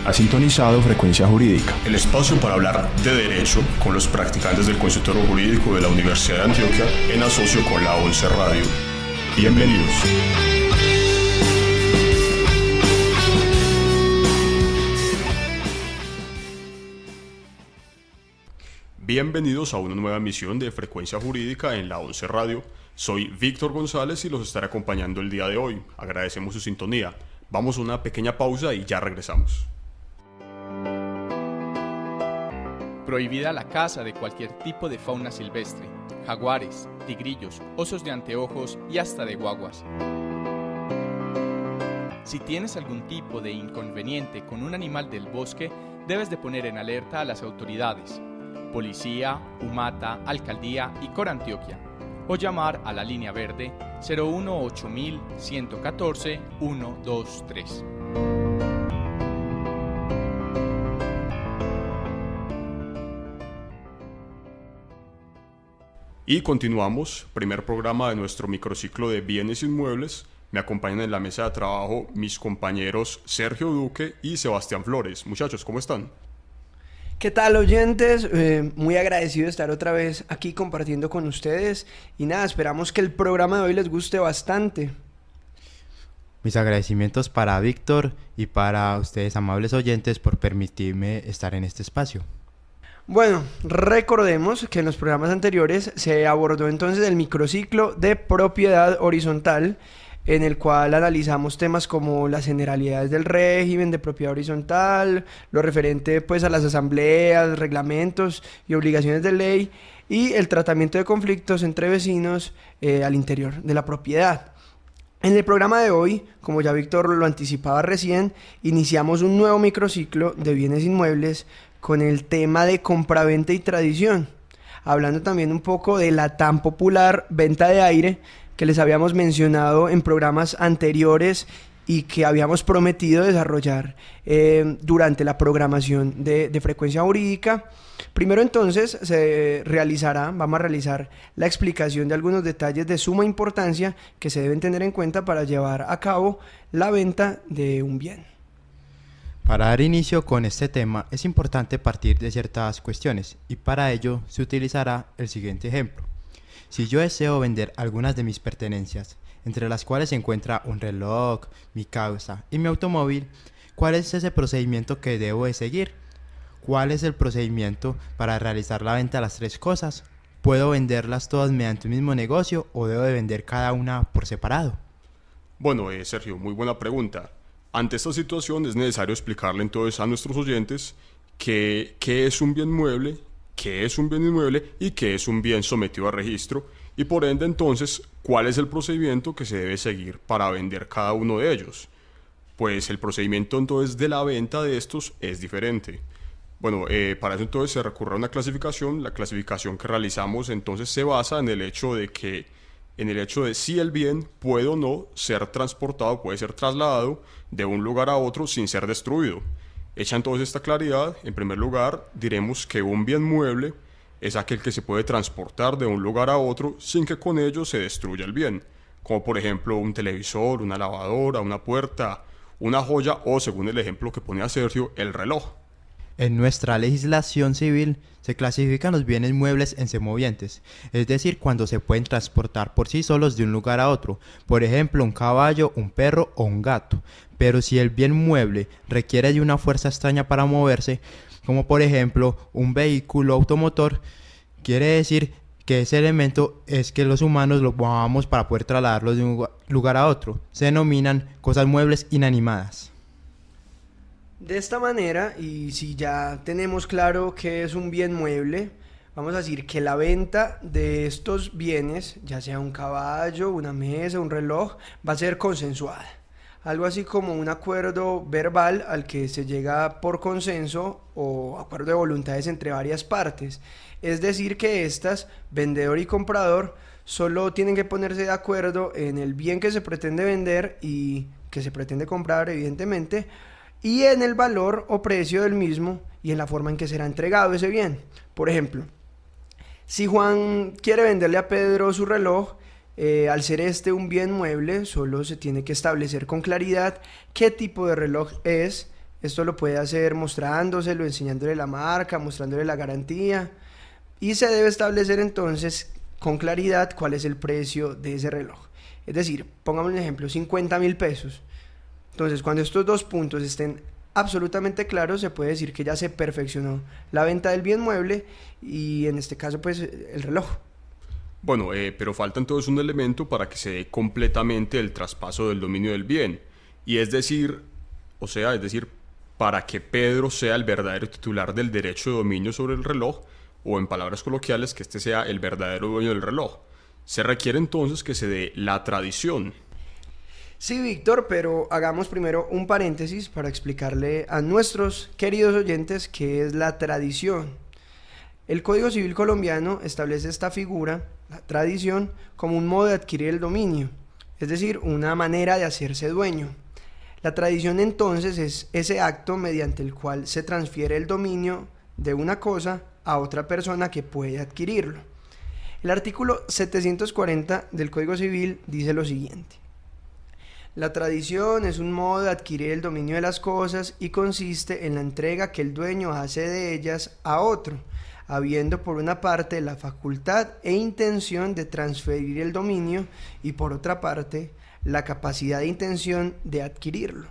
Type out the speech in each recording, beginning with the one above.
Ha sintonizado Frecuencia Jurídica, el espacio para hablar de derecho con los practicantes del consultorio jurídico de la Universidad de Antioquia en asocio con la 11 Radio. Bienvenidos. Bienvenidos a una nueva emisión de Frecuencia Jurídica en la 11 Radio. Soy Víctor González y los estaré acompañando el día de hoy. Agradecemos su sintonía. Vamos a una pequeña pausa y ya regresamos. Prohibida la caza de cualquier tipo de fauna silvestre, jaguares, tigrillos, osos de anteojos y hasta de guaguas. Si tienes algún tipo de inconveniente con un animal del bosque, debes de poner en alerta a las autoridades, Policía, UMATA, Alcaldía y Corantioquia, o llamar a la línea verde 018-114-123. Y continuamos, primer programa de nuestro microciclo de bienes inmuebles. Me acompañan en la mesa de trabajo mis compañeros Sergio Duque y Sebastián Flores. Muchachos, ¿cómo están? ¿Qué tal, oyentes? Muy agradecido de estar otra vez aquí compartiendo con ustedes. Y nada, esperamos que el programa de hoy les guste bastante. Mis agradecimientos para Víctor y para ustedes, amables oyentes, por permitirme estar en este espacio. Bueno, recordemos que en los programas anteriores se abordó entonces el microciclo de propiedad horizontal, en el cual analizamos temas como las generalidades del régimen de propiedad horizontal, lo referente pues a las asambleas, reglamentos y obligaciones de ley, y el tratamiento de conflictos entre vecinos al interior de la propiedad. En el programa de hoy, como ya Víctor lo anticipaba recién, iniciamos un nuevo microciclo de bienes inmuebles con el tema de compraventa y tradición, hablando también un poco de la tan popular venta de aire que les habíamos mencionado en programas anteriores y que habíamos prometido desarrollar durante la programación de Frecuencia Jurídica. Primero entonces vamos a realizar la explicación de algunos detalles de suma importancia que se deben tener en cuenta para llevar a cabo la venta de un bien. Para dar inicio con este tema es importante partir de ciertas cuestiones y para ello se utilizará el siguiente ejemplo. Si yo deseo vender algunas de mis pertenencias, entre las cuales se encuentra un reloj, mi casa y mi automóvil, ¿cuál es ese procedimiento que debo de seguir? ¿Cuál es el procedimiento para realizar la venta de las tres cosas? ¿Puedo venderlas todas mediante un mismo negocio o debo de vender cada una por separado? Bueno, Sergio, muy buena pregunta. Ante esta situación es necesario explicarle entonces a nuestros oyentes qué es un bien mueble, qué es un bien inmueble y qué es un bien sometido a registro y por ende entonces cuál es el procedimiento que se debe seguir para vender cada uno de ellos. Pues el procedimiento entonces de la venta de estos es diferente. Bueno, para eso entonces se recurre a una clasificación. La clasificación que realizamos entonces se basa en el hecho de si el bien puede o no ser transportado, puede ser trasladado de un lugar a otro sin ser destruido. Hecha entonces esta claridad, en primer lugar diremos que un bien mueble es aquel que se puede transportar de un lugar a otro sin que con ello se destruya el bien, como por ejemplo un televisor, una lavadora, una puerta, una joya o, según el ejemplo que ponía Sergio, el reloj. En nuestra legislación civil se clasifican los bienes muebles en semovientes, es decir, cuando se pueden transportar por sí solos de un lugar a otro, por ejemplo un caballo, un perro o un gato. Pero si el bien mueble requiere de una fuerza extraña para moverse, como por ejemplo un vehículo automotor, quiere decir que ese elemento es que los humanos lo movamos para poder trasladarlo de un lugar a otro. Se denominan cosas muebles inanimadas. De esta manera, y si ya tenemos claro qué es un bien mueble, vamos a decir que la venta de estos bienes, ya sea un caballo, una mesa, un reloj, va a ser consensuada. Algo así como un acuerdo verbal al que se llega por consenso o acuerdo de voluntades entre varias partes. Es decir que estas, vendedor y comprador, solo tienen que ponerse de acuerdo en el bien que se pretende vender y que se pretende comprar, evidentemente, y en el valor o precio del mismo y en la forma en que será entregado ese bien. Por ejemplo, si Juan quiere venderle a Pedro su reloj, al ser este un bien mueble, solo se tiene que establecer con claridad qué tipo de reloj es, Esto lo puede hacer mostrándoselo, enseñándole la marca, mostrándole la garantía. Y se debe establecer entonces con claridad cuál es el precio de ese reloj. Es decir, pongamos un ejemplo, 50.000 pesos. Entonces, cuando estos dos puntos estén absolutamente claros, se puede decir que ya se perfeccionó la venta del bien mueble y en este caso, pues, el reloj. Bueno, pero falta entonces un elemento para que se dé completamente el traspaso del dominio del bien. Y es decir, para que Pedro sea el verdadero titular del derecho de dominio sobre el reloj, o en palabras coloquiales, que este sea el verdadero dueño del reloj. Se requiere entonces que se dé la tradición. Sí, Víctor, pero hagamos primero un paréntesis para explicarle a nuestros queridos oyentes qué es la tradición. El Código Civil colombiano establece esta figura, la tradición, como un modo de adquirir el dominio, es decir, una manera de hacerse dueño. La tradición entonces es ese acto mediante el cual se transfiere el dominio de una cosa a otra persona que puede adquirirlo. El artículo 740 del Código Civil dice lo siguiente: la tradición es un modo de adquirir el dominio de las cosas y consiste en la entrega que el dueño hace de ellas a otro, habiendo por una parte la facultad e intención de transferir el dominio y por otra parte la capacidad e intención de adquirirlo.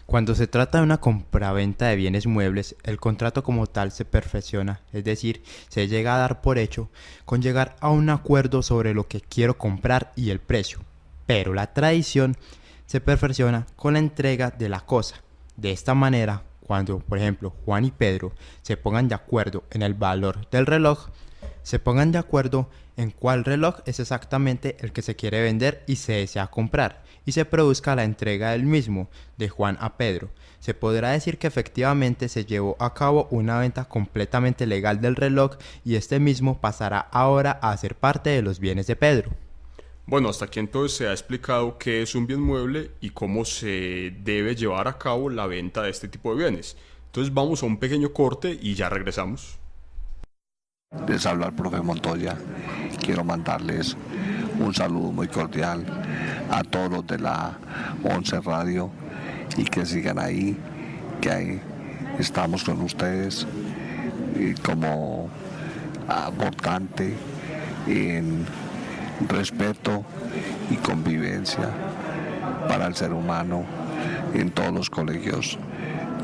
Cuando se trata de una compraventa de bienes muebles, el contrato como tal se perfecciona, es decir, se llega a dar por hecho con llegar a un acuerdo sobre lo que quiero comprar y el precio. Pero la tradición se perfecciona con la entrega de la cosa. De esta manera, cuando, por ejemplo, Juan y Pedro se pongan de acuerdo en el valor del reloj, se pongan de acuerdo en cuál reloj es exactamente el que se quiere vender y se desea comprar, y se produzca la entrega del mismo, de Juan a Pedro. Se podrá decir que efectivamente se llevó a cabo una venta completamente legal del reloj y este mismo pasará ahora a ser parte de los bienes de Pedro. Bueno, hasta aquí entonces se ha explicado qué es un bien mueble y cómo se debe llevar a cabo la venta de este tipo de bienes. Entonces vamos a un pequeño corte y ya regresamos. Les habla el profe Montoya. Quiero mandarles un saludo muy cordial a todos los de la 11 Radio y que sigan ahí, que ahí estamos con ustedes como votante en respeto y convivencia para el ser humano en todos los colegios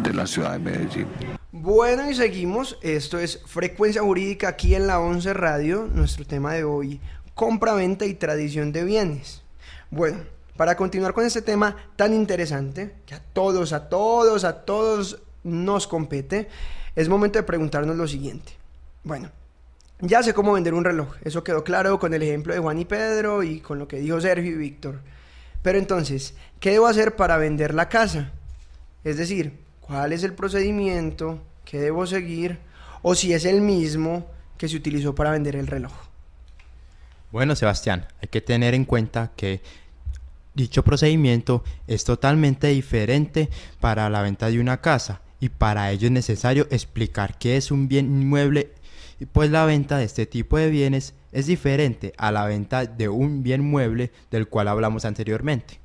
de la ciudad de Medellín. Bueno, y seguimos. Esto es Frecuencia Jurídica aquí en la 11 Radio. Nuestro tema de hoy: compraventa y tradición de bienes. Bueno, para continuar con este tema tan interesante, que a todos nos compete, es momento de preguntarnos lo siguiente. Bueno, ya sé cómo vender un reloj. Eso quedó claro con el ejemplo de Juan y Pedro y con lo que dijo Sergio y Víctor. Pero entonces, ¿qué debo hacer para vender la casa? Es decir, ¿cuál es el procedimiento que debo seguir? O si es el mismo que se utilizó para vender el reloj. Bueno, Sebastián, hay que tener en cuenta que dicho procedimiento es totalmente diferente para la venta de una casa y para ello es necesario explicar qué es un bien inmueble, y pues la venta de este tipo de bienes es diferente a la venta de un bien mueble del cual hablamos anteriormente.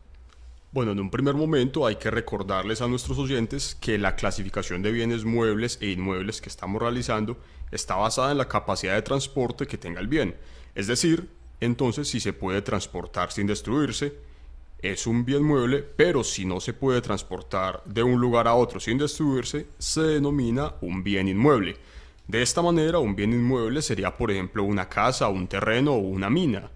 Bueno, en un primer momento hay que recordarles a nuestros oyentes que la clasificación de bienes muebles e inmuebles que estamos realizando está basada en la capacidad de transporte que tenga el bien. Es decir, entonces si se puede transportar sin destruirse, es un bien mueble, pero si no se puede transportar de un lugar a otro sin destruirse, se denomina un bien inmueble. De esta manera, un bien inmueble sería, por ejemplo, una casa, un terreno o una mina.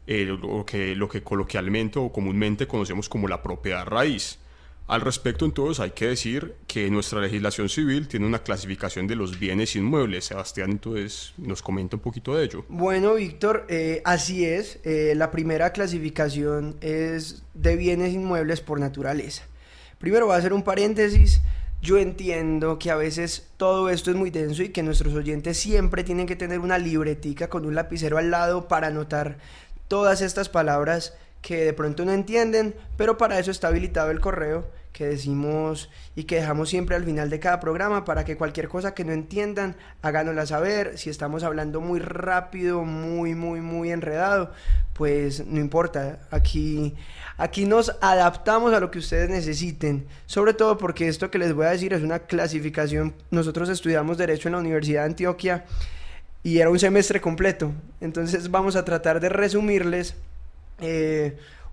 Lo que coloquialmente o comúnmente conocemos como la propiedad raíz. Al respecto, entonces, hay que decir que nuestra legislación civil tiene una clasificación de los bienes inmuebles. Sebastián, entonces, nos comenta un poquito de ello. Bueno, Víctor, así es. La primera clasificación es de bienes inmuebles por naturaleza. Primero voy a hacer un paréntesis. Yo entiendo que a veces todo esto es muy denso y que nuestros oyentes siempre tienen que tener una libretica con un lapicero al lado para anotar todas estas palabras que de pronto no entienden, pero para eso está habilitado el correo, que decimos y que dejamos siempre al final de cada programa para que cualquier cosa que no entiendan, háganosla saber. Si estamos hablando muy rápido, muy enredado, pues no importa. Aquí nos adaptamos a lo que ustedes necesiten. Sobre todo porque esto que les voy a decir es una clasificación. Nosotros estudiamos Derecho en la Universidad de Antioquia y era un semestre completo. Entonces vamos a tratar de resumirles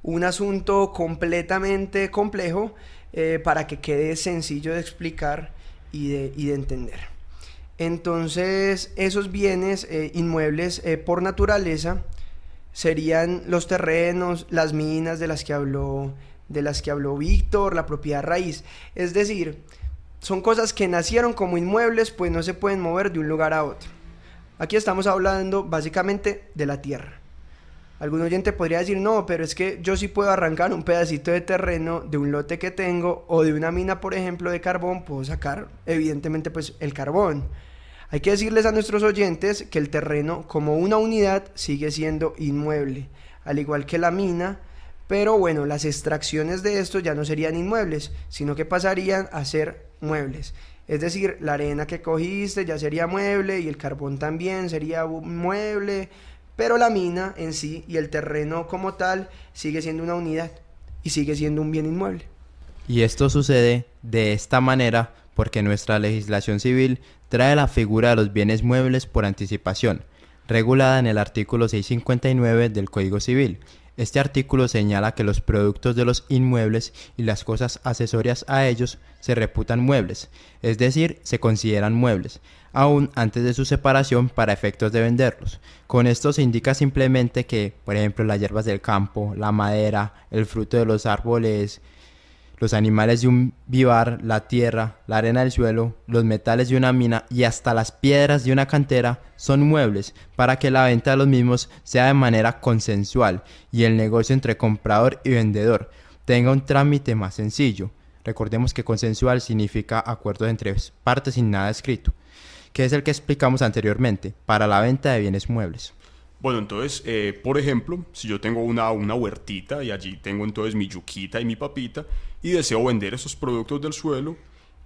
un asunto completamente complejo para que quede sencillo de explicar y de entender. Entonces, esos bienes inmuebles por naturaleza serían los terrenos, las minas de las que habló Víctor, la propiedad raíz. Es decir, son cosas que nacieron como inmuebles, pues no se pueden mover de un lugar a otro. Aquí estamos hablando básicamente de la tierra. Algún oyente podría decir, no, pero es que yo sí puedo arrancar un pedacito de terreno de un lote que tengo o de una mina, por ejemplo, de carbón, puedo sacar evidentemente pues el carbón. Hay que decirles a nuestros oyentes que el terreno como una unidad sigue siendo inmueble, al igual que la mina, pero bueno, las extracciones de esto ya no serían inmuebles, sino que pasarían a ser muebles. Es decir, la arena que cogiste ya sería mueble y el carbón también sería mueble, pero la mina en sí y el terreno como tal sigue siendo una unidad y sigue siendo un bien inmueble. Y esto sucede de esta manera porque nuestra legislación civil trae la figura de los bienes muebles por anticipación, regulada en el artículo 659 del Código Civil. Este artículo señala que los productos de los inmuebles y las cosas accesorias a ellos se reputan muebles, es decir, se consideran muebles, aún antes de su separación para efectos de venderlos. Con esto se indica simplemente que, por ejemplo, las hierbas del campo, la madera, el fruto de los árboles, los animales de un vivar, la tierra, la arena del suelo, los metales de una mina y hasta las piedras de una cantera son muebles para que la venta de los mismos sea de manera consensual y el negocio entre comprador y vendedor tenga un trámite más sencillo. Recordemos que consensual significa acuerdo entre partes sin nada escrito, que es el que explicamos anteriormente para la venta de bienes muebles. Bueno, entonces, por ejemplo, si yo tengo una huertita y allí tengo entonces mi yuquita y mi papita y deseo vender esos productos del suelo,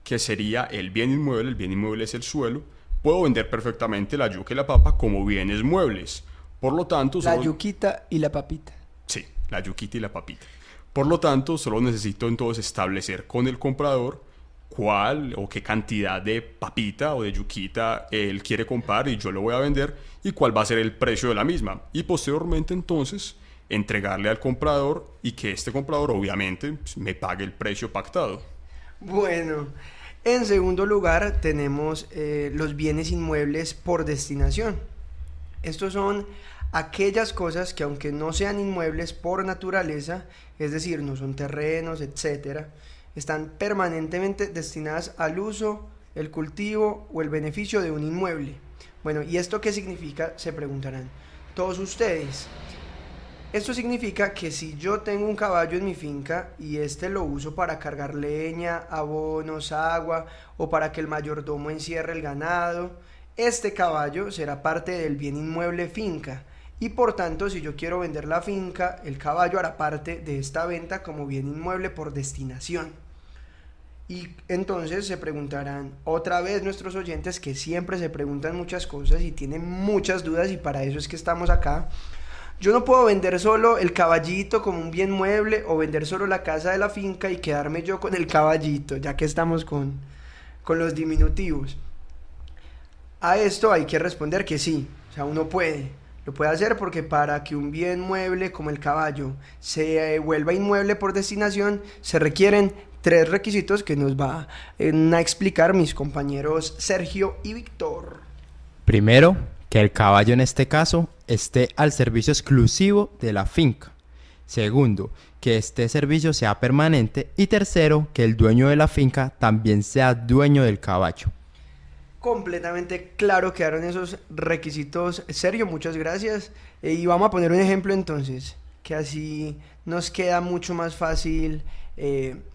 que sería el bien inmueble es el suelo, puedo vender perfectamente la yuca y la papa como bienes muebles. Por lo tanto, la yuquita y la papita. Sí, la yuquita y la papita. Por lo tanto, solo necesito entonces establecer con el comprador cuál o qué cantidad de papita o de yuquita él quiere comprar y yo lo voy a vender y cuál va a ser el precio de la misma. Y posteriormente entonces entregarle al comprador y que este comprador obviamente me pague el precio pactado. Bueno, en segundo lugar tenemos los bienes inmuebles por destinación. Estos son aquellas cosas que aunque no sean inmuebles por naturaleza, es decir, no son terrenos, etcétera, están permanentemente destinadas al uso, el cultivo o el beneficio de un inmueble. Bueno, ¿y esto qué significa? Se preguntarán todos ustedes. Esto significa que si yo tengo un caballo en mi finca y lo uso para cargar leña, abonos, agua o para que el mayordomo encierre el ganado, este caballo será parte del bien inmueble finca y por tanto si yo quiero vender la finca, el caballo hará parte de esta venta como bien inmueble por destinación. Y entonces se preguntarán otra vez nuestros oyentes que siempre se preguntan muchas cosas y tienen muchas dudas y para eso es que estamos acá. Yo no puedo vender solo el caballito como un bien mueble o vender solo la casa de la finca y quedarme yo con el caballito, ya que estamos con los diminutivos. A esto hay que responder que sí, o sea, uno lo puede hacer porque para que un bien mueble como el caballo se vuelva inmueble por destinación se requieren 3 requisitos que nos va a explicar mis compañeros Sergio y Víctor. Primero, que el caballo en este caso esté al servicio exclusivo de la finca. Segundo, que este servicio sea permanente. Y tercero, que el dueño de la finca también sea dueño del caballo. Completamente claro quedaron esos requisitos. Sergio, muchas gracias. Y vamos a poner un ejemplo entonces, que así nos queda mucho más fácil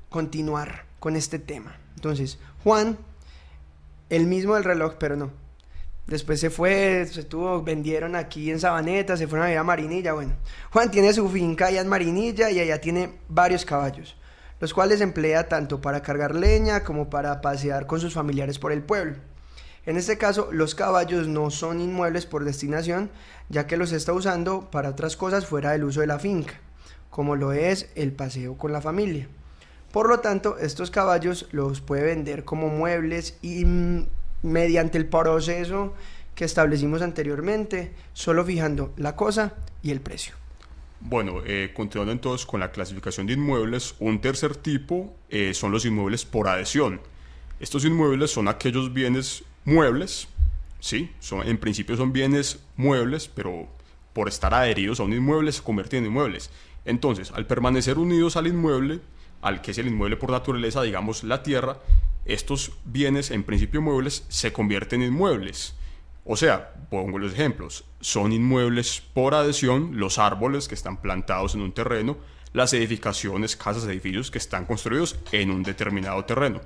continuar con este tema. Entonces, Juan, el mismo del reloj, pero no. Después vendieron aquí en Sabaneta, se fueron a vivir a Marinilla. Bueno, Juan tiene su finca allá en Marinilla y allá tiene varios caballos. los cuales emplea tanto para cargar leña como para pasear con sus familiares por el pueblo. En este caso, los caballos no son inmuebles por destinación, ya que los está usando para otras cosas fuera del uso de la finca, como lo es el paseo con la familia. Por lo tanto, estos caballos los puede vender como muebles y mediante el proceso que establecimos anteriormente, solo fijando la cosa y el precio. Bueno, continuando entonces con la clasificación de inmuebles, un tercer tipo son los inmuebles por adhesión. Estos inmuebles son aquellos bienes muebles, ¿sí? En principio son bienes muebles, pero por estar adheridos a un inmueble se convierten en inmuebles. Entonces, al permanecer unidos al inmueble, al que es el inmueble por naturaleza, digamos la tierra, estos bienes en principio muebles se convierten en inmuebles. O sea, pongo los ejemplos, son inmuebles por adhesión los árboles que están plantados en un terreno, las edificaciones, casas, edificios que están construidos en un determinado terreno.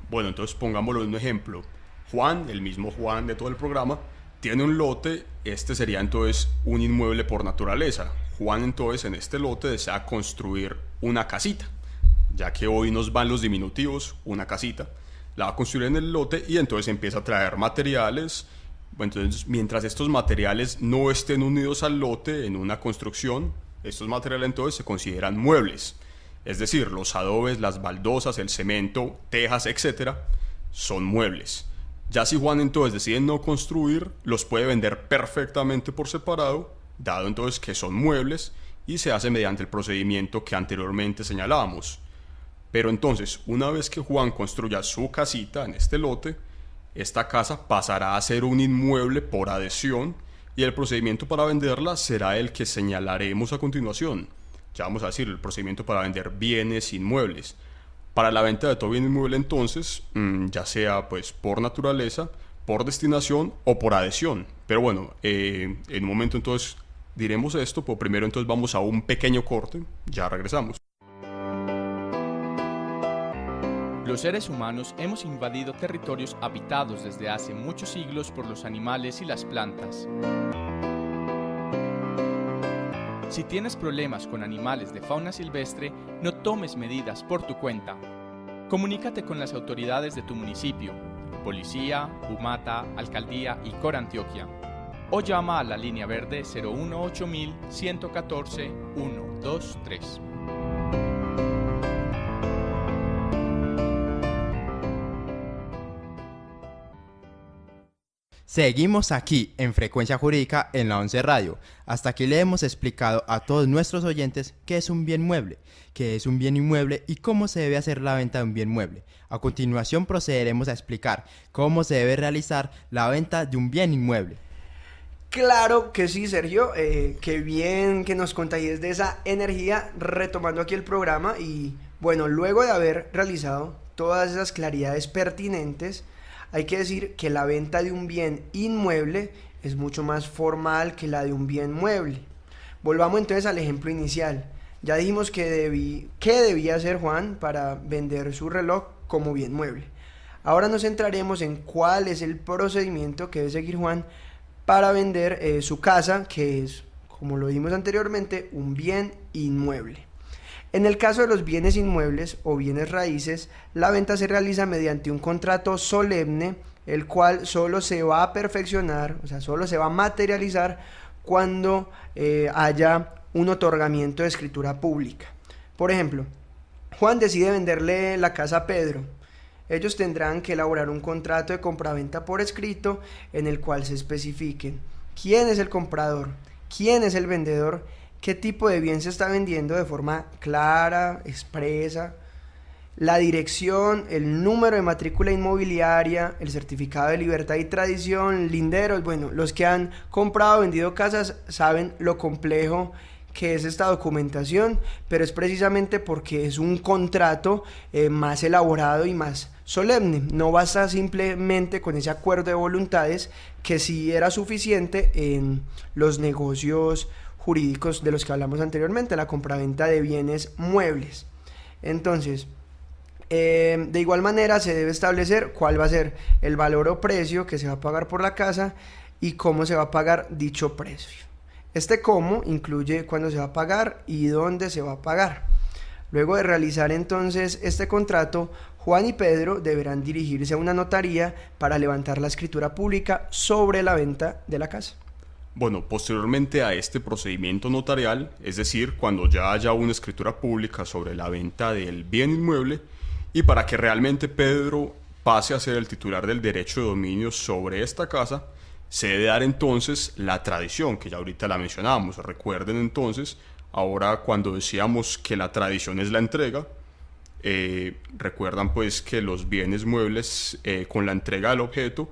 Bueno, entonces pongámoslo en un ejemplo. Juan, el mismo Juan de todo el programa, tiene un lote, este sería entonces un inmueble por naturaleza. Juan entonces en este lote desea construir una casita, ya que hoy nos van los diminutivos, una casita, la va a construir en el lote y entonces empieza a traer materiales. Bueno, entonces, mientras estos materiales no estén unidos al lote en una construcción, estos materiales entonces se consideran muebles. Es decir, los adobes, las baldosas, el cemento, tejas, etcétera, son muebles. Ya si Juan entonces decide no construir, los puede vender perfectamente por separado, dado entonces que son muebles, y se hace mediante el procedimiento que anteriormente señalábamos. Pero entonces, una vez que Juan construya su casita en este lote, esta casa pasará a ser un inmueble por adhesión y el procedimiento para venderla será el que señalaremos a continuación. Ya vamos a decir el procedimiento para vender bienes inmuebles. Para la venta de todo bien inmueble entonces, ya sea pues por naturaleza, por destinación o por adhesión. Pero bueno, en un momento entonces diremos esto, pero primero entonces vamos a un pequeño corte, ya regresamos. Los seres humanos hemos invadido territorios habitados desde hace muchos siglos por los animales y las plantas. Si tienes problemas con animales de fauna silvestre, no tomes medidas por tu cuenta. Comunícate con las autoridades de tu municipio, policía, UMATA, alcaldía y Corantioquia. O llama a la línea verde 018 114 123. Seguimos aquí en Frecuencia Jurídica en la 11 Radio. Hasta aquí le hemos explicado a todos nuestros oyentes qué es un bien mueble, qué es un bien inmueble y cómo se debe hacer la venta de un bien mueble. A continuación procederemos a explicar cómo se debe realizar la venta de un bien inmueble. Claro que sí, Sergio, qué bien que nos contagies de esa energía retomando aquí el programa y bueno, luego de haber realizado todas esas claridades pertinentes, hay que decir que la venta de un bien inmueble es mucho más formal que la de un bien mueble. Volvamos entonces al ejemplo inicial. Ya dijimos qué debía hacer Juan para vender su reloj como bien mueble. Ahora nos centraremos en cuál es el procedimiento que debe seguir Juan para vender su casa, que es, como lo dijimos anteriormente, un bien inmueble. En el caso de los bienes inmuebles o bienes raíces, la venta se realiza mediante un contrato solemne, el cual solo se va a perfeccionar, o sea, solo se va a materializar cuando haya un otorgamiento de escritura pública. Por ejemplo, Juan decide venderle la casa a Pedro. Ellos tendrán que elaborar un contrato de compraventa por escrito en el cual se especifiquen quién es el comprador, quién es el vendedor, qué tipo de bien se está vendiendo de forma clara, expresa, la dirección, el número de matrícula inmobiliaria, el certificado de libertad y tradición, linderos. Bueno, los que han comprado o vendido casas saben lo complejo que es esta documentación, pero es precisamente porque es un contrato más elaborado y más solemne. No basta simplemente con ese acuerdo de voluntades que sí era suficiente en los negocios jurídicos de los que hablamos anteriormente, la compraventa de bienes muebles. Entonces, de igual manera se debe establecer cuál va a ser el valor o precio que se va a pagar por la casa y cómo se va a pagar dicho precio. Este cómo incluye cuándo se va a pagar y dónde se va a pagar. Luego de realizar entonces este contrato, Juan y Pedro deberán dirigirse a una notaría para levantar la escritura pública sobre la venta de la casa. Bueno, posteriormente a este procedimiento notarial, es decir, cuando ya haya una escritura pública sobre la venta del bien inmueble, y para que realmente Pedro pase a ser el titular del derecho de dominio sobre esta casa, se debe dar entonces la tradición, que ya ahorita la mencionábamos. Recuerden entonces, ahora cuando decíamos que la tradición es la entrega, recuerdan pues que los bienes muebles con la entrega del objeto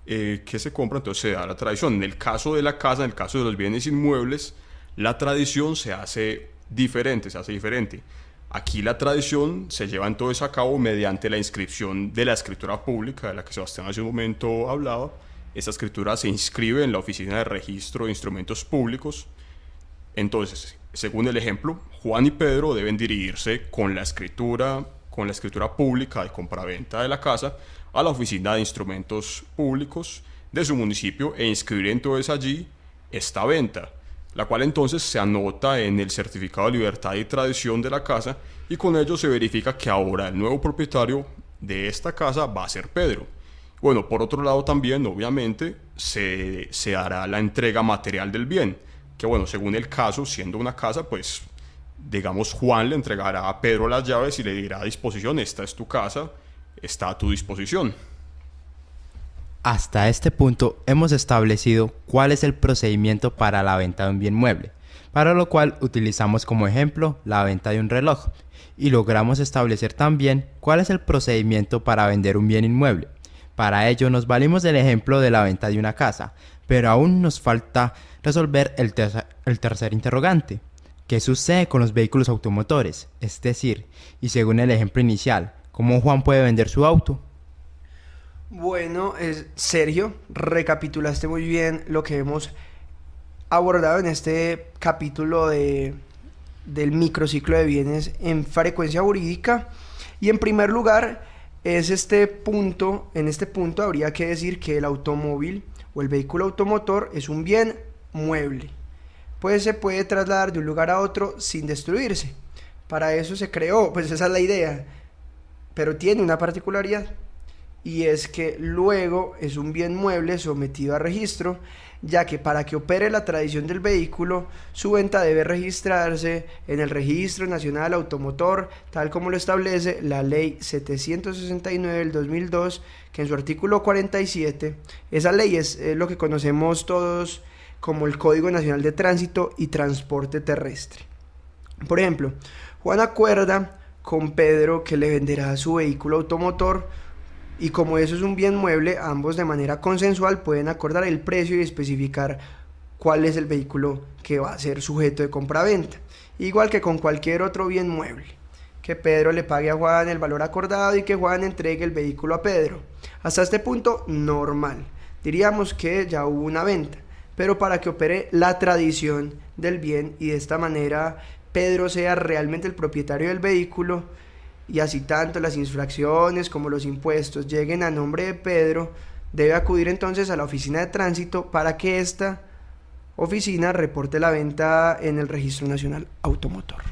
que se compra, entonces se da la tradición. En el caso de la casa, en el caso de los bienes inmuebles, la tradición se hace diferente. Aquí la tradición se lleva entonces a cabo mediante la inscripción de la escritura pública, de la que Sebastián hace un momento hablaba. Esta escritura se inscribe en la Oficina de Registro de Instrumentos Públicos. Entonces, según el ejemplo, Juan y Pedro deben dirigirse con la escritura pública de compraventa de la casa a la Oficina de Instrumentos Públicos de su municipio e inscribir entonces allí esta venta, la cual entonces se anota en el certificado de libertad y tradición de la casa, y con ello se verifica que ahora el nuevo propietario de esta casa va a ser Pedro. Bueno, por otro lado también, obviamente, se hará la entrega material del bien, que bueno, según el caso, siendo una casa, pues, digamos, Juan le entregará a Pedro las llaves y le dirá a disposición: esta es tu casa, está a tu disposición. Hasta este punto hemos establecido cuál es el procedimiento para la venta de un bien mueble, para lo cual utilizamos como ejemplo la venta de un reloj, y logramos establecer también cuál es el procedimiento para vender un bien inmueble. Para ello nos valimos del ejemplo de la venta de una casa, pero aún nos falta resolver el tercer interrogante. ¿Qué sucede con los vehículos automotores? Es decir, y según el ejemplo inicial, ¿cómo Juan puede vender su auto? Bueno, Sergio, recapitulaste muy bien lo que hemos abordado en este capítulo del microciclo de bienes en frecuencia jurídica. Y en primer lugar, en este punto habría que decir que el automóvil o el vehículo automotor es un bien mueble, pues se puede trasladar de un lugar a otro sin destruirse. Para eso se creó, pues esa es la idea, pero tiene una particularidad, y es que luego es un bien mueble sometido a registro, ya que para que opere la tradición del vehículo, su venta debe registrarse en el Registro Nacional Automotor, tal como lo establece la Ley 769 del 2002, que en su artículo 47, esa ley es lo que conocemos todos como el Código Nacional de Tránsito y Transporte Terrestre. Por ejemplo, Juan acuerda con Pedro que le venderá su vehículo automotor, y como eso es un bien mueble, ambos de manera consensual pueden acordar el precio y especificar cuál es el vehículo que va a ser sujeto de compraventa, igual que con cualquier otro bien mueble, que Pedro le pague a Juan el valor acordado y que Juan entregue el vehículo a Pedro. Hasta este punto, normal, diríamos que ya hubo una venta, pero para que opere la tradición del bien y de esta manera Pedro sea realmente el propietario del vehículo, y así tanto las infracciones como los impuestos lleguen a nombre de Pedro, debe acudir entonces a la oficina de tránsito para que esta oficina reporte la venta en el Registro Nacional Automotor.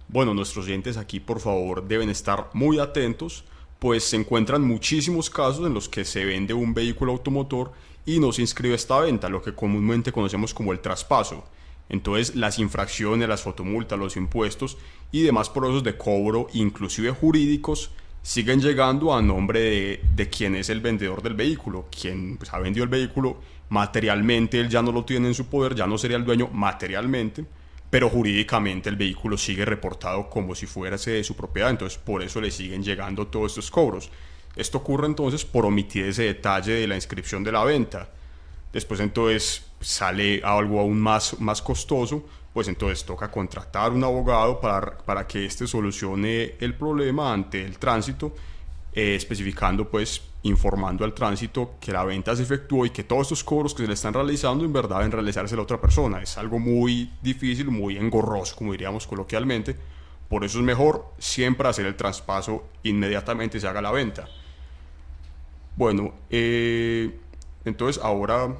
Bueno, nuestros oyentes aquí por favor deben estar muy atentos, pues se encuentran muchísimos casos en los que se vende un vehículo automotor y no se inscribe esta venta, lo que comúnmente conocemos como el traspaso. Entonces las infracciones, las fotomultas, los impuestos y demás procesos de cobro, inclusive jurídicos, siguen llegando a nombre de quien es el vendedor del vehículo, quien pues, ha vendido el vehículo. Materialmente él ya no lo tiene en su poder, ya no sería el dueño materialmente, pero jurídicamente el vehículo sigue reportado como si fuese de su propiedad, entonces por eso le siguen llegando todos estos cobros. Esto ocurre entonces por omitir ese detalle de la inscripción de la venta. Después entonces sale algo aún más costoso, pues entonces toca contratar un abogado para que éste solucione el problema ante el tránsito, especificando pues, informando al tránsito que la venta se efectuó y que todos estos cobros que se le están realizando en verdad deben realizarse a la otra persona. Es algo muy difícil, muy engorroso, como diríamos coloquialmente. Por eso es mejor siempre hacer el traspaso inmediatamente se haga la venta. Bueno, entonces ahora,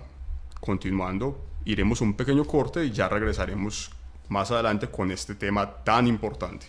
continuando, iremos a un pequeño corte y ya regresaremos más adelante con este tema tan importante.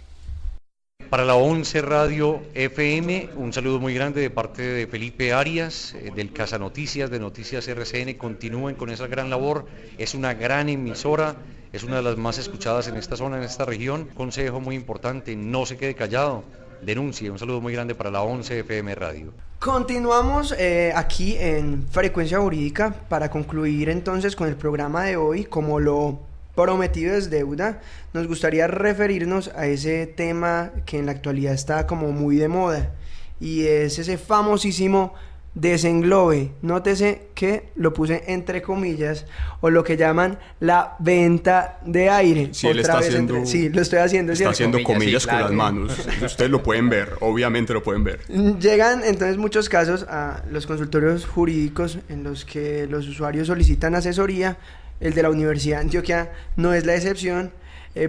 Para la 11 Radio FM, un saludo muy grande de parte de Felipe Arias, del Casa Noticias, de Noticias RCN. Continúen con esa gran labor, es una gran emisora, es una de las más escuchadas en esta zona, en esta región. Consejo muy importante, no se quede callado, denuncie. Un saludo muy grande para la 11 FM Radio. Continuamos aquí en Frecuencia Jurídica para concluir entonces con el programa de hoy. Como lo prometido es deuda, nos gustaría referirnos a ese tema que en la actualidad está como muy de moda, y es ese famosísimo desenglobe. Nótese que lo puse entre comillas, o lo que llaman la venta de aire. Sí, él está haciendo... Sí, lo estoy haciendo. Está haciendo comillas sí, con claro. las manos. Ustedes lo pueden ver, obviamente lo pueden ver. Llegan entonces muchos casos a los consultorios jurídicos en los que los usuarios solicitan asesoría. El de la Universidad de Antioquia no es la excepción,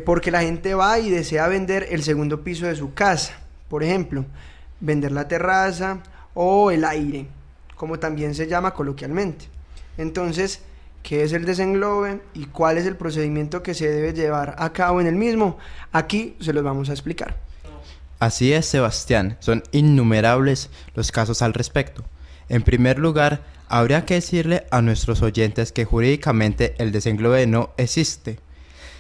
porque la gente va y desea vender el segundo piso de su casa. Por ejemplo, vender la terraza o el aire, como también se llama coloquialmente. Entonces, ¿qué es el desenglobe y cuál es el procedimiento que se debe llevar a cabo en el mismo? Aquí se los vamos a explicar. Así es, Sebastián, son innumerables los casos al respecto. En primer lugar, habría que decirle a nuestros oyentes que jurídicamente el desenglobe no existe.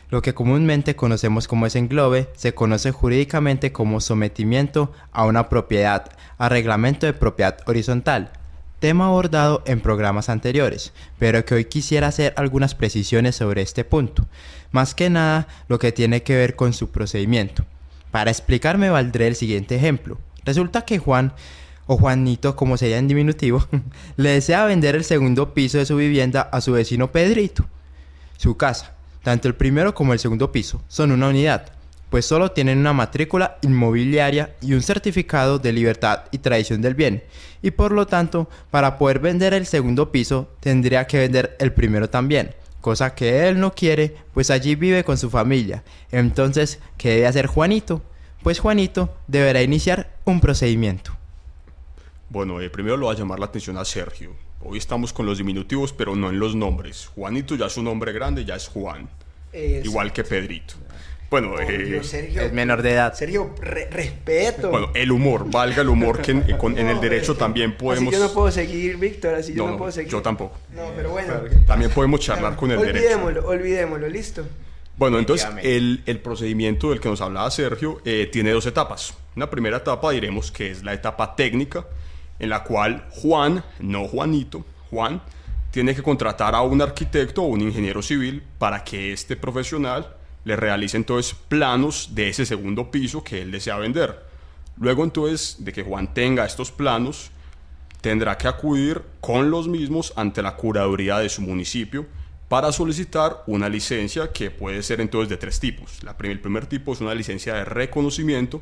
Lo que comúnmente conocemos como desenglobe se conoce jurídicamente como sometimiento a una propiedad, a reglamento de propiedad horizontal, tema abordado en programas anteriores, pero que hoy quisiera hacer algunas precisiones sobre este punto, más que nada lo que tiene que ver con su procedimiento. Para explicarme valdré el siguiente ejemplo. Resulta que Juan, o Juanito como sería en diminutivo, le desea vender el segundo piso de su vivienda a su vecino Pedrito. Su casa, tanto el primero como el segundo piso, son una unidad, pues solo tienen una matrícula inmobiliaria y un certificado de libertad y tradición del bien, y por lo tanto, para poder vender el segundo piso, tendría que vender el primero también, cosa que él no quiere, pues allí vive con su familia. Entonces, ¿qué debe hacer Juanito? Pues Juanito deberá iniciar un procedimiento. Bueno, primero lo va a llamar la atención a Sergio. Hoy estamos con los diminutivos, pero no en los nombres. Juanito ya es un nombre grande, ya es Juan. Igual que Pedrito. Bueno, Dios, Sergio, Es menor de edad. Sergio, respeto. bueno, el humor, valga el humor, que en el derecho también podemos... Así yo no puedo seguir, Víctor, así yo no puedo seguir. yo tampoco. No, pero bueno. También podemos charlar con el derecho. Olvidémoslo, listo. Bueno, entonces el procedimiento del que nos hablaba Sergio tiene dos etapas. Una primera etapa diremos que es la etapa técnica, en la cual Juan, no Juanito, Juan, tiene que contratar a un arquitecto o un ingeniero civil para que este profesional le realice entonces planos de ese segundo piso que él desea vender. Luego entonces de que Juan tenga estos planos, tendrá que acudir con los mismos ante la curaduría de su municipio para solicitar una licencia que puede ser entonces de tres tipos. El primer tipo es una licencia de reconocimiento,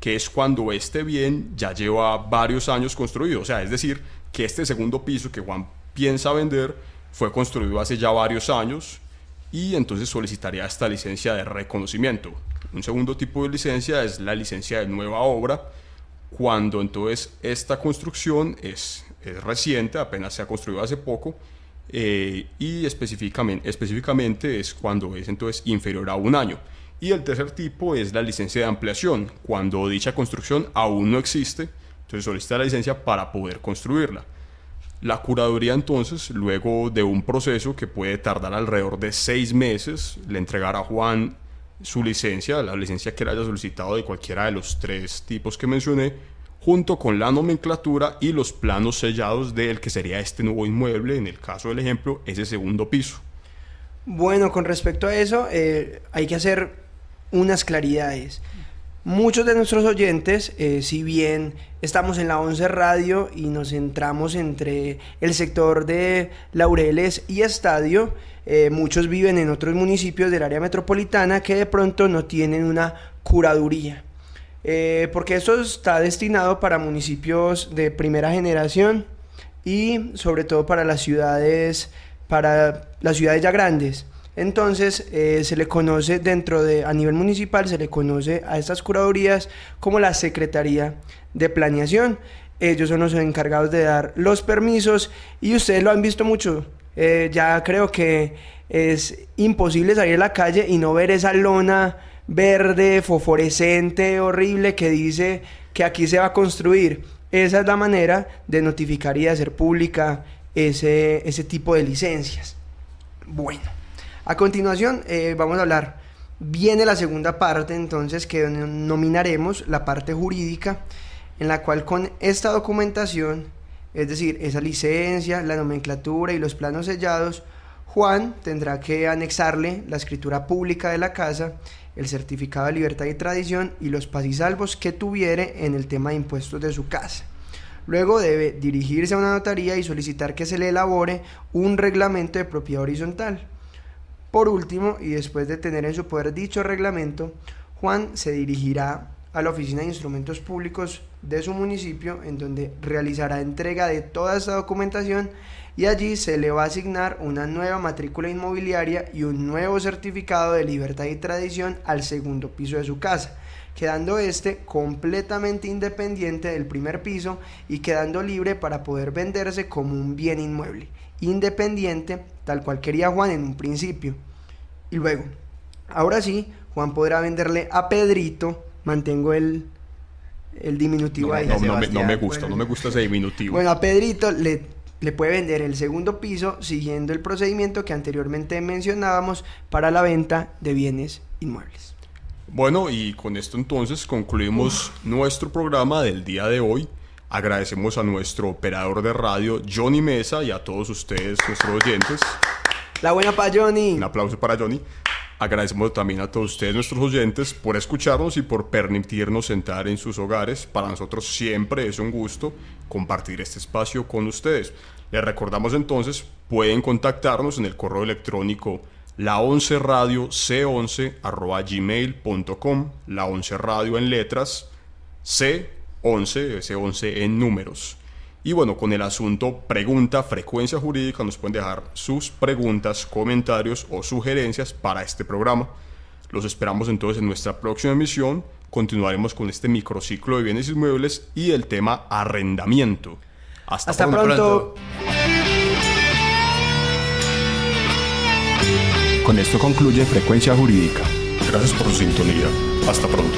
que es cuando este bien ya lleva varios años construido. O sea, es decir, que este segundo piso que Juan piensa vender fue construido hace ya varios años y entonces solicitaría esta licencia de reconocimiento. Un segundo tipo de licencia es la licencia de nueva obra, cuando entonces esta construcción es reciente, apenas se ha construido hace poco, y específicamente es cuando es entonces inferior a un año. Y el tercer tipo es la licencia de ampliación, cuando dicha construcción aún no existe, entonces solicita la licencia para poder construirla. La curaduría entonces, luego de un proceso que puede tardar alrededor de 6 meses, le entregará a Juan su licencia, la licencia que él haya solicitado de cualquiera de los tres tipos que mencioné, junto con la nomenclatura y los planos sellados del que sería este nuevo inmueble, en el caso del ejemplo, ese segundo piso. Bueno, con respecto a eso, hay que hacer unas claridades. Muchos de nuestros oyentes, si bien estamos en la 11 Radio y nos centramos entre el sector de Laureles y Estadio, muchos viven en otros municipios del área metropolitana que de pronto no tienen una curaduría. Porque esto está destinado para municipios de primera generación y sobre todo para las ciudades ya grandes. Entonces se le conoce a nivel municipal, se le conoce a estas curadurías como la Secretaría de Planeación. Ellos son los encargados de dar los permisos y ustedes lo han visto mucho. Ya creo que es imposible salir a la calle y no ver esa lona verde, fosforescente, horrible que dice que aquí se va a construir. Esa es la manera de notificar y de hacer pública ese tipo de licencias. Bueno, a continuación vamos a hablar, viene la segunda parte entonces que denominaremos la parte jurídica, en la cual con esta documentación, es decir, esa licencia, la nomenclatura y los planos sellados, Juan tendrá que anexarle la escritura pública de la casa, el certificado de libertad y tradición y los pasisalvos que tuviere en el tema de impuestos de su casa. Luego debe dirigirse a una notaría y solicitar que se le elabore un reglamento de propiedad horizontal. Por último, y después de tener en su poder dicho reglamento, Juan se dirigirá a la Oficina de Instrumentos Públicos de su municipio, en donde realizará entrega de toda esta documentación y allí se le va a asignar una nueva matrícula inmobiliaria y un nuevo certificado de libertad y tradición al segundo piso de su casa, quedando este completamente independiente del primer piso y quedando libre para poder venderse como un bien inmueble, independiente, tal cual quería Juan en un principio. Y luego, ahora sí, Juan podrá venderle a Pedrito, mantengo el diminutivo ahí. No me gusta ese diminutivo. Bueno, a Pedrito le puede vender el segundo piso siguiendo el procedimiento que anteriormente mencionábamos para la venta de bienes inmuebles. Bueno, y con esto entonces concluimos nuestro programa del día de hoy. Agradecemos a nuestro operador de radio, Johnny Mesa, y a todos ustedes, nuestros oyentes. La buena para Johnny. Un aplauso para Johnny. Agradecemos también a todos ustedes, nuestros oyentes, por escucharnos y por permitirnos sentar en sus hogares. Para nosotros siempre es un gusto compartir este espacio con ustedes. Les recordamos entonces, pueden contactarnos en el correo electrónico la11radio c11@gmail.com, la 11 radio en letras, C11 en números. Y bueno, con el asunto pregunta frecuencia jurídica nos pueden dejar sus preguntas, comentarios o sugerencias para este programa. Los esperamos entonces en nuestra próxima emisión. Continuaremos con este microciclo de bienes inmuebles y el tema arrendamiento. Hasta pronto. Con esto concluye Frecuencia Jurídica. Gracias por su sintonía. Hasta pronto.